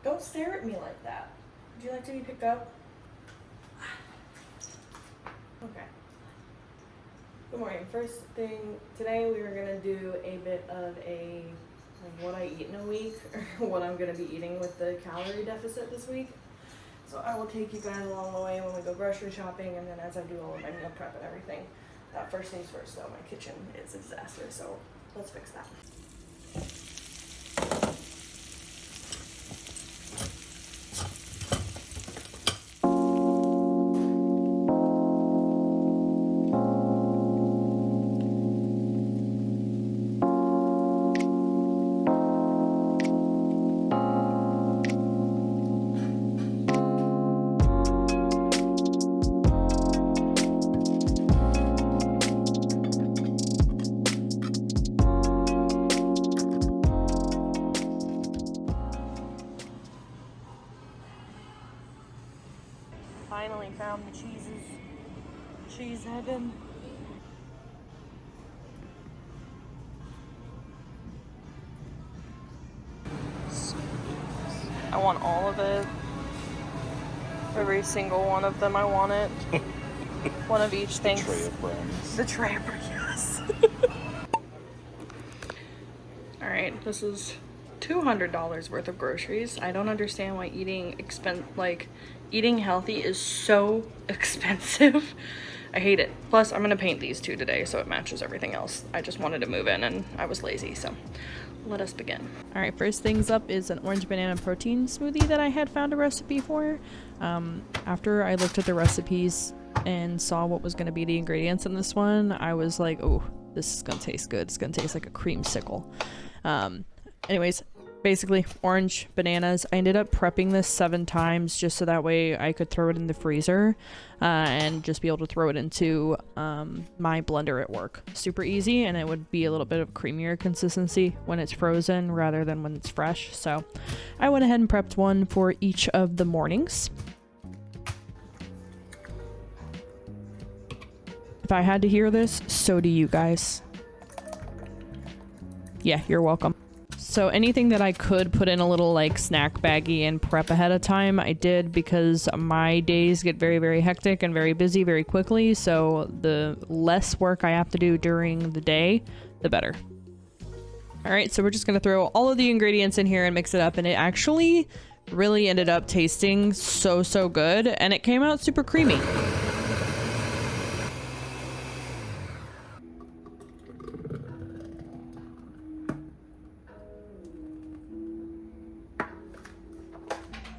Don't stare at me like that. Would you like to be picked up? Okay. Good morning. First thing, today we were gonna do a bit of a what I eat in a week, or what I'm gonna be eating with the calorie deficit this week. So I will take you guys along the way when we go grocery shopping, and then as I do all of my meal prep and everything. First things first though, my kitchen is a disaster, so let's fix that. Finally found the cheeses. Cheese heaven. I want all of it. Every single one of them I want it. One of each, thanks. The tray of brownies. The tray of brownies. Alright, this is $200 worth of groceries. I don't understand why eating healthy is so expensive. I hate it. Plus, I'm gonna paint these two today so it matches everything else. I just wanted to move in and I was lazy, so let us begin. All right, first things up is an orange banana protein smoothie that I had found a recipe for. After I looked at the recipes and saw what was gonna be the ingredients in this one, I was like, oh, this is gonna taste good. It's gonna taste like a creamsicle. Anyways, basically orange bananas. I ended up prepping this 7 times just so that way I could throw it in the freezer and just be able to throw it into my blender at work. Super easy, and it would be a little bit of creamier consistency when it's frozen rather than when it's fresh. So I went ahead and prepped one for each of the mornings. If I had to hear this, so do you guys. Yeah, you're welcome. So anything that I could put in a little like snack baggie and prep ahead of time, I did, because my days get very, very hectic and very busy very quickly. So the less work I have to do during the day, the better. All right, so we're just gonna throw all of the ingredients in here and mix it up, and it actually really ended up tasting so good, and it came out super creamy.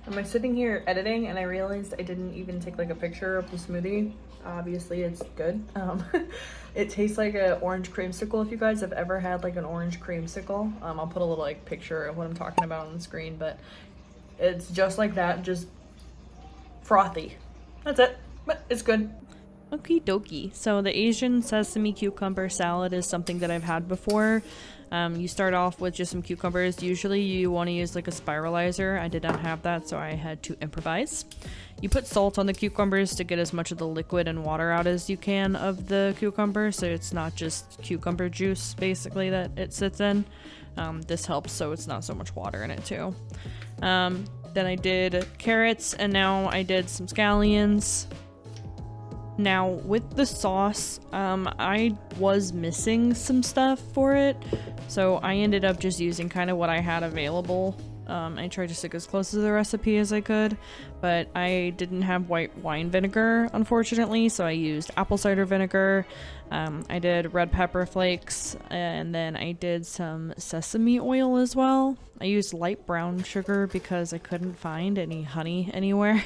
I'm sitting here editing and I realized I didn't even take like a picture of the smoothie. Obviously it's good. It tastes like an orange creamsicle. If you guys have ever had like an orange creamsicle, I'll put a little like picture of what I'm talking about on the screen, but it's just like that, just frothy. That's it, but it's good. Okie dokie. So the Asian sesame cucumber salad is something that I've had before. You start off with just some cucumbers. Usually you want to use like a spiralizer. I did not have that, so I had to improvise. You put salt on the cucumbers to get as much of the liquid and water out as you can of the cucumber, so it's not just cucumber juice basically that it sits in. This helps so it's not so much water in it too. Then I did carrots, and now I did some scallions. Now with the sauce, I was missing some stuff for it, so I ended up just using kind of what I had available. I tried to stick as close to the recipe as I could, but I didn't have white wine vinegar, unfortunately, so I used apple cider vinegar. I did red pepper flakes, and then I did some sesame oil as well. I used light brown sugar because I couldn't find any honey anywhere.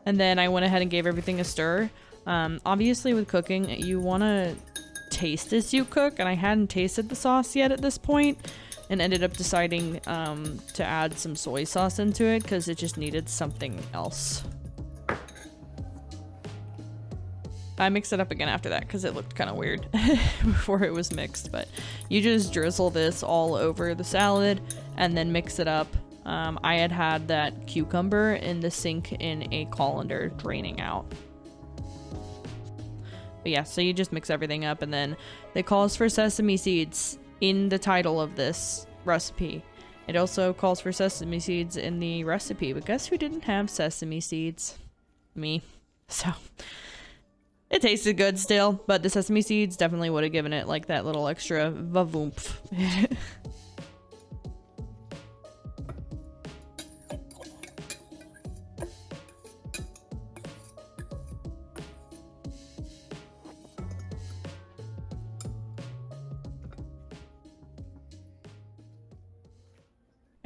And then I went ahead and gave everything a stir. Obviously with cooking, you want to taste as you cook, and I hadn't tasted the sauce yet at this point, and ended up deciding to add some soy sauce into it because it just needed something else. I mixed it up again after that because it looked kind of weird before it was mixed, but you just drizzle this all over the salad and then mix it up. I had that cucumber in the sink in a colander draining out. But yeah, so you just mix everything up, and then it calls for sesame seeds in the title of this recipe. It also calls for sesame seeds in the recipe, but guess who didn't have sesame seeds? Me. So, it tasted good still, but the sesame seeds definitely would have given it like that little extra vavoomph.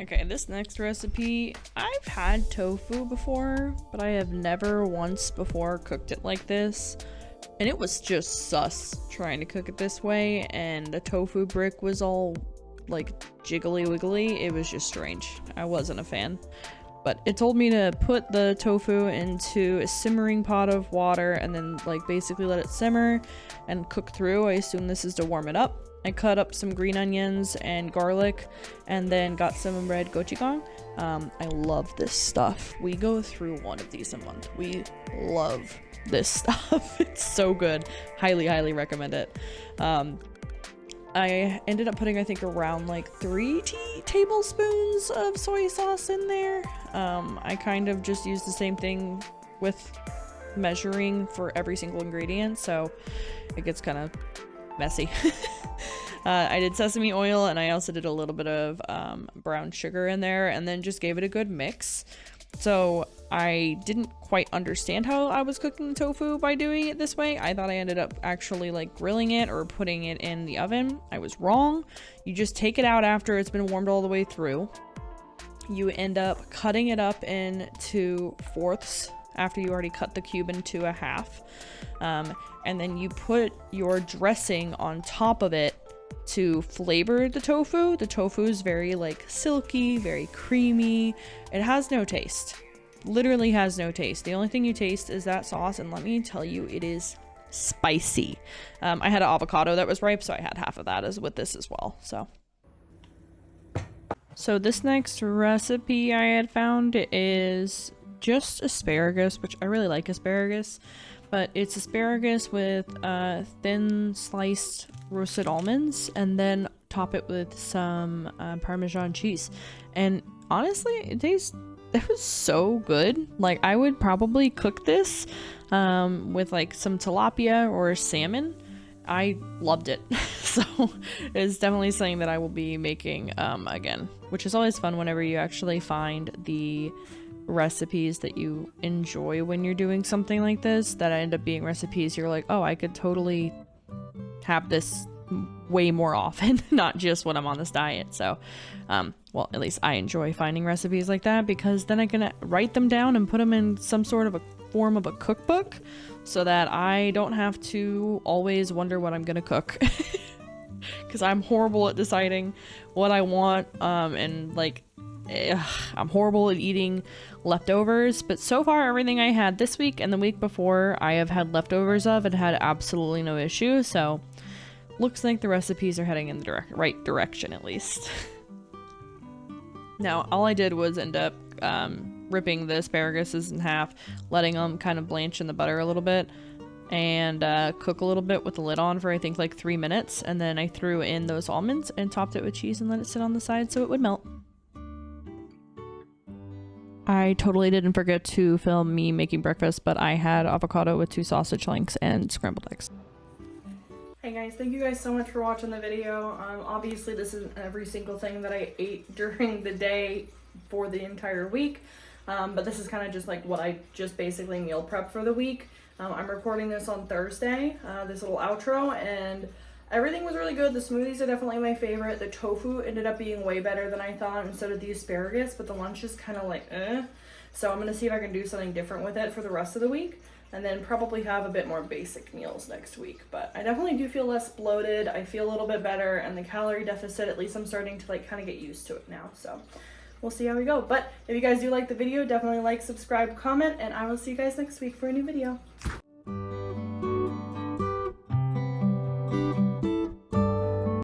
Okay, this next recipe, I've had tofu before, but I have never once before cooked it like this. And it was just sus trying to cook it this way, and the tofu brick was all like jiggly wiggly. It was just strange. I wasn't a fan. But it told me to put the tofu into a simmering pot of water and then like basically let it simmer and cook through. I assume this is to warm it up. I cut up some green onions and garlic and then got some red gochujang. I love this stuff. We go through one of these a month. We love this stuff. It's so good. Highly, highly recommend it. I ended up putting, I think, around like 3 tablespoons of soy sauce in there. I kind of just used the same thing with measuring for every single ingredient, so it gets kind of messy. I did sesame oil, and I also did a little bit of brown sugar in there, and then just gave it a good mix. So I didn't quite understand how I was cooking the tofu by doing it this way. I thought I ended up actually like grilling it or putting it in the oven. I was wrong. You just take it out after it's been warmed all the way through. You end up cutting it up into fourths after you already cut the cube into a half. And then you put your dressing on top of it to flavor the tofu. The tofu is very like silky, very creamy. It has no taste. Literally has no taste. The only thing you taste is that sauce, and let me tell you, it is spicy. I had an avocado that was ripe, so I had half of that as with this as well. So this next recipe I had found is just asparagus, which I really like asparagus, but it's asparagus with thin sliced roasted almonds, and then top it with some Parmesan cheese. And honestly, it was so good. Like, I would probably cook this with like some tilapia or salmon. I loved it. So it's definitely something that I will be making again, which is always fun whenever you actually find the recipes that you enjoy when you're doing something like this, that end up being recipes you're like, oh, I could totally have this way more often, not just when I'm on this diet. So well, at least I enjoy finding recipes like that, because then I can write them down and put them in some sort of a form of a cookbook, so that I don't have to always wonder what I'm gonna cook. Because I'm horrible at deciding what I want, and like I'm horrible at eating leftovers, but so far everything I had this week and the week before I have had leftovers of and had absolutely no issue. So looks like the recipes are heading in the right direction, at least. Now all I did was end up ripping the asparaguses in half, letting them kind of blanch in the butter a little bit, and cook a little bit with the lid on for I think like 3 minutes, and then I threw in those almonds and topped it with cheese and let it sit on the side so it would melt. I totally didn't forget to film me making breakfast, but I had avocado with 2 sausage links and scrambled eggs. Hey guys, thank you guys so much for watching the video. Obviously this isn't every single thing that I ate during the day for the entire week, but this is kind of just like what I just basically meal prep for the week. I'm recording this on Thursday, this little outro, and everything was really good. The smoothies are definitely my favorite. The tofu ended up being way better than I thought, and so did the asparagus, but the lunch is kind of like so I'm gonna see if I can do something different with it for the rest of the week, and then probably have a bit more basic meals next week. But I definitely do feel less bloated. I feel a little bit better, and the calorie deficit, at least I'm starting to like kind of get used to it now. So we'll see how we go. But if you guys do like the video, definitely like, subscribe, comment, and I will see you guys next week for a new video.